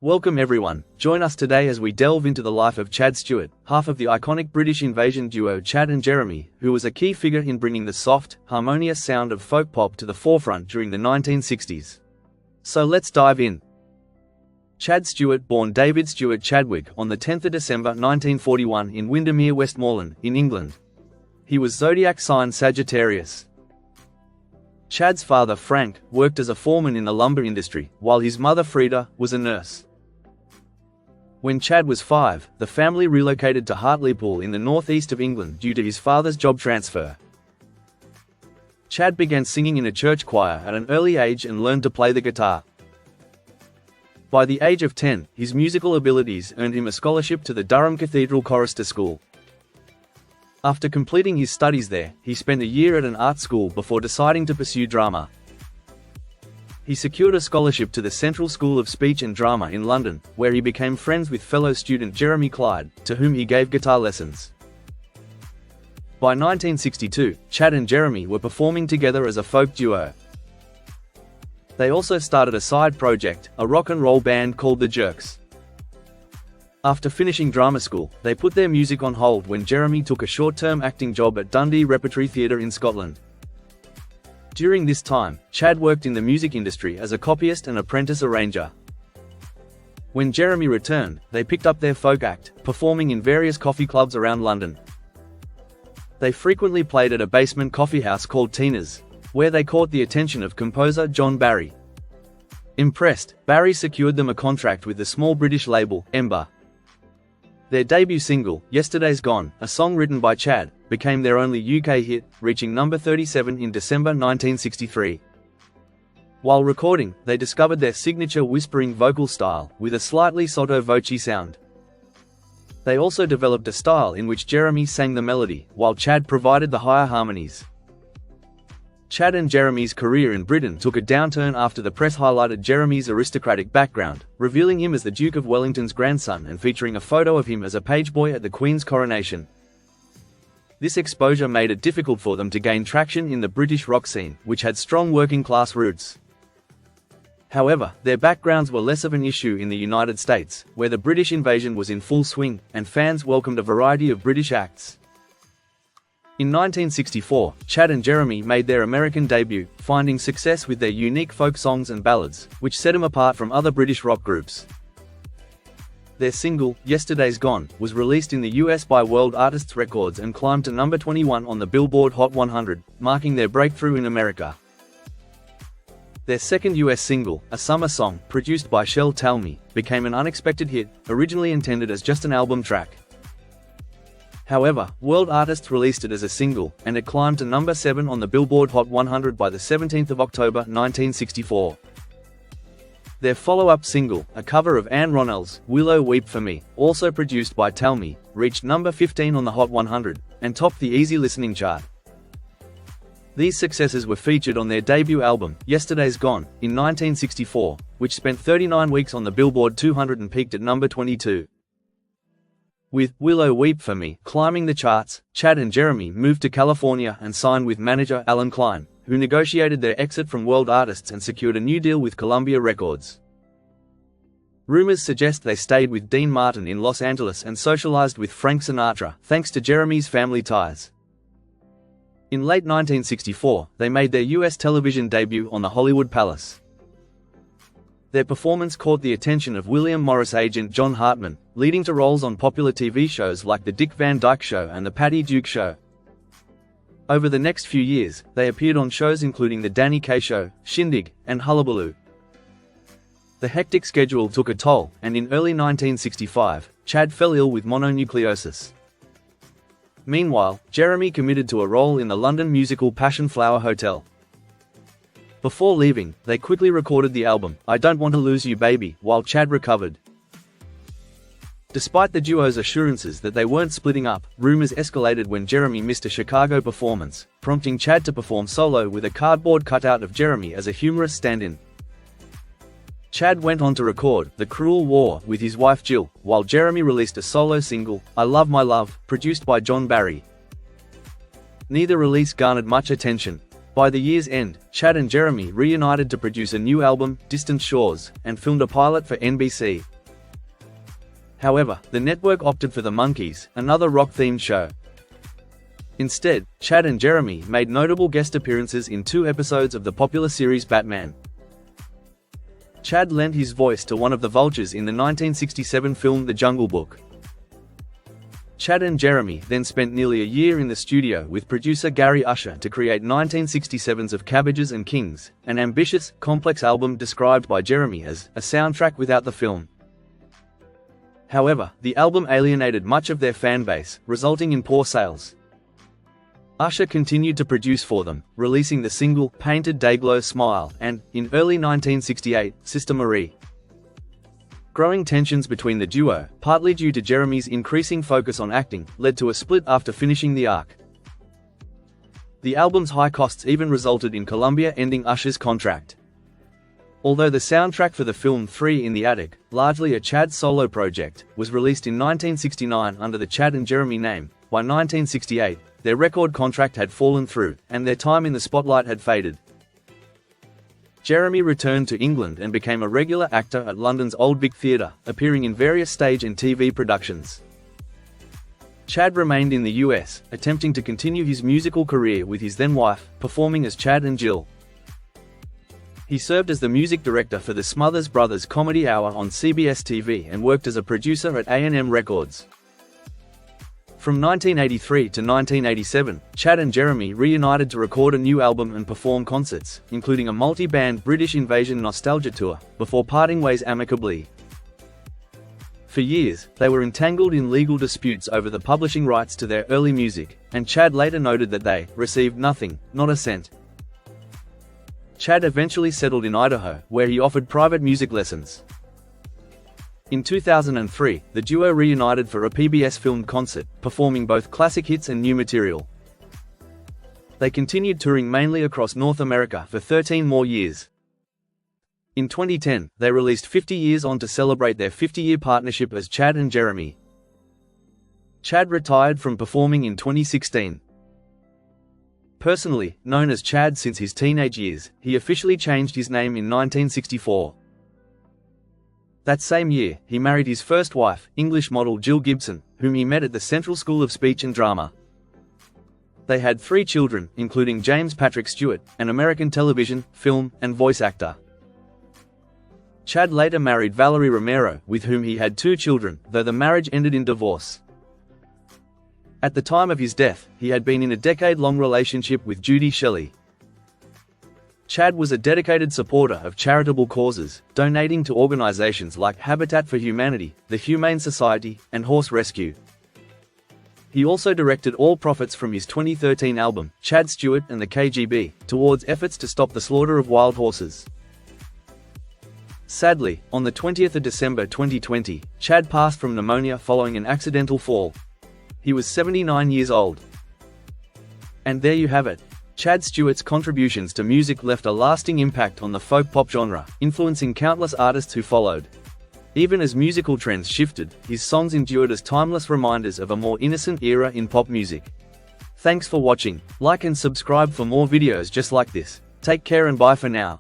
Welcome everyone, join us today as we delve into the life of Chad Stuart, half of the iconic British invasion duo Chad and Jeremy, who was a key figure in bringing the soft, harmonious sound of folk pop to the forefront during the 1960s. So let's dive in. Chad Stuart, born David Stuart Chadwick on the 10th of December 1941 in Windermere, Westmoreland, in England. He was zodiac sign Sagittarius. Chad's father, Frank, worked as a foreman in the lumber industry, while his mother, Frida, was a nurse. When Chad was 5, the family relocated to Hartlepool in the northeast of England due to his father's job transfer. Chad began singing in a church choir at an early age and learned to play the guitar. By the age of 10, his musical abilities earned him a scholarship to the Durham Cathedral Chorister School. After completing his studies there, he spent a year at an art school before deciding to pursue drama. He secured a scholarship to the Central School of Speech and Drama in London, where he became friends with fellow student Jeremy Clyde, to whom he gave guitar lessons. By 1962, Chad and Jeremy were performing together as a folk duo. They also started a side project, a rock and roll band called the Jerks. After finishing drama school, they put their music on hold when Jeremy took a short-term acting job at Dundee Repertory Theatre in Scotland. During this time, Chad worked in the music industry as a copyist and apprentice arranger. When Jeremy returned, they picked up their folk act, performing in various coffee clubs around London. They frequently played at a basement coffeehouse called Tina's, where they caught the attention of composer John Barry. Impressed, Barry secured them a contract with the small British label, Ember. Their debut single, Yesterday's Gone, a song written by Chad, became their only UK hit, reaching number 37 in December 1963. While recording, they discovered their signature whispering vocal style, with a slightly sotto voce sound. They also developed a style in which Jeremy sang the melody, while Chad provided the higher harmonies. Chad and Jeremy's career in Britain took a downturn after the press highlighted Jeremy's aristocratic background, revealing him as the Duke of Wellington's grandson and featuring a photo of him as a pageboy at the Queen's coronation. This exposure made it difficult for them to gain traction in the British rock scene, which had strong working-class roots. However, their backgrounds were less of an issue in the United States, where the British invasion was in full swing, and fans welcomed a variety of British acts. In 1964, Chad and Jeremy made their American debut, finding success with their unique folk songs and ballads, which set them apart from other British rock groups. Their single, Yesterday's Gone, was released in the US by World Artists Records and climbed to number 21 on the Billboard Hot 100, marking their breakthrough in America. Their second US single, A Summer Song, produced by Shel Talmy, became an unexpected hit, originally intended as just an album track. However, World Artists released it as a single, and it climbed to number 7 on the Billboard Hot 100 by the 17th of October 1964. Their follow-up single, a cover of Anne Ronell's Willow Weep for Me, also produced by Talmy, reached number 15 on the Hot 100, and topped the easy listening chart. These successes were featured on their debut album, Yesterday's Gone, in 1964, which spent 39 weeks on the Billboard 200 and peaked at number 22. With Willow Weep for Me climbing the charts, Chad and Jeremy moved to California and signed with manager Alan Klein, who negotiated their exit from World Artists and secured a new deal with Columbia Records. Rumors suggest they stayed with Dean Martin in Los Angeles and socialized with Frank Sinatra, thanks to Jeremy's family ties. In late 1964, they made their US television debut on the Hollywood Palace. Their performance caught the attention of William Morris agent John Hartman, leading to roles on popular TV shows like The Dick Van Dyke Show and The Patty Duke Show. Over the next few years, they appeared on shows including The Danny Kaye Show, Shindig, and Hullabaloo. The hectic schedule took a toll, and in early 1965, Chad fell ill with mononucleosis. Meanwhile, Jeremy committed to a role in the London musical Passion Flower Hotel. Before leaving, they quickly recorded the album, I Don't Want to Lose You Baby, while Chad recovered. Despite the duo's assurances that they weren't splitting up, rumors escalated when Jeremy missed a Chicago performance, prompting Chad to perform solo with a cardboard cutout of Jeremy as a humorous stand-in. Chad went on to record The Cruel War with his wife Jill, while Jeremy released a solo single, I Love My Love, produced by John Barry. Neither release garnered much attention. By the year's end, Chad and Jeremy reunited to produce a new album, Distant Shores, and filmed a pilot for NBC. However, the network opted for The Monkees, another rock-themed show. Instead, Chad and Jeremy made notable guest appearances in 2 episodes of the popular series Batman. Chad lent his voice to one of the vultures in the 1967 film The Jungle Book. Chad and Jeremy then spent nearly a year in the studio with producer Gary Usher to create 1967's Of Cabbages and Kings, an ambitious, complex album described by Jeremy as a soundtrack without the film. However, the album alienated much of their fan base, resulting in poor sales. Usher continued to produce for them, releasing the single Painted Dayglow Smile and, in early 1968, Sister Marie. Growing tensions between the duo, partly due to Jeremy's increasing focus on acting, led to a split after finishing the arc. The album's high costs even resulted in Columbia ending Usher's contract. Although the soundtrack for the film 3 in the Attic, largely a Chad solo project, was released in 1969 under the Chad and Jeremy name, by 1968, their record contract had fallen through, and their time in the spotlight had faded. Jeremy returned to England and became a regular actor at London's Old Vic Theatre, appearing in various stage and TV productions. Chad remained in the US, attempting to continue his musical career with his then-wife, performing as Chad and Jill. He served as the music director for the Smothers Brothers Comedy Hour on CBS TV and worked as a producer at A&M Records. From 1983 to 1987, Chad and Jeremy reunited to record a new album and perform concerts, including a multi-band British Invasion nostalgia tour, before parting ways amicably. For years, they were entangled in legal disputes over the publishing rights to their early music, and Chad later noted that they received nothing, not a cent. Chad eventually settled in Idaho, where he offered private music lessons. In 2003, the duo reunited for a PBS-filmed concert, performing both classic hits and new material. They continued touring mainly across North America for 13 more years. In 2010, they released 50 Years On to celebrate their 50-year partnership as Chad and Jeremy. Chad retired from performing in 2016. Personally, known as Chad since his teenage years, he officially changed his name in 1964. That same year, he married his first wife, English model Jill Gibson, whom he met at the Central School of Speech and Drama. They had 3 children, including James Patrick Stewart, an American television, film, and voice actor. Chad later married Valerie Romero, with whom he had 2 children, though the marriage ended in divorce. At the time of his death, he had been in a decade-long relationship with Judy Shelley. Chad was a dedicated supporter of charitable causes, donating to organizations like Habitat for Humanity, the Humane Society, and Horse Rescue. He also directed all profits from his 2013 album, Chad Stuart and the KGB, towards efforts to stop the slaughter of wild horses. Sadly, on the 20th of December 2020, Chad passed from pneumonia following an accidental fall. He was 79 years old. And there you have it. Chad Stewart's contributions to music left a lasting impact on the folk pop genre, influencing countless artists who followed. Even as musical trends shifted, his songs endured as timeless reminders of a more innocent era in pop music. Thanks for watching. Like and subscribe for more videos just like this. Take care and bye for now.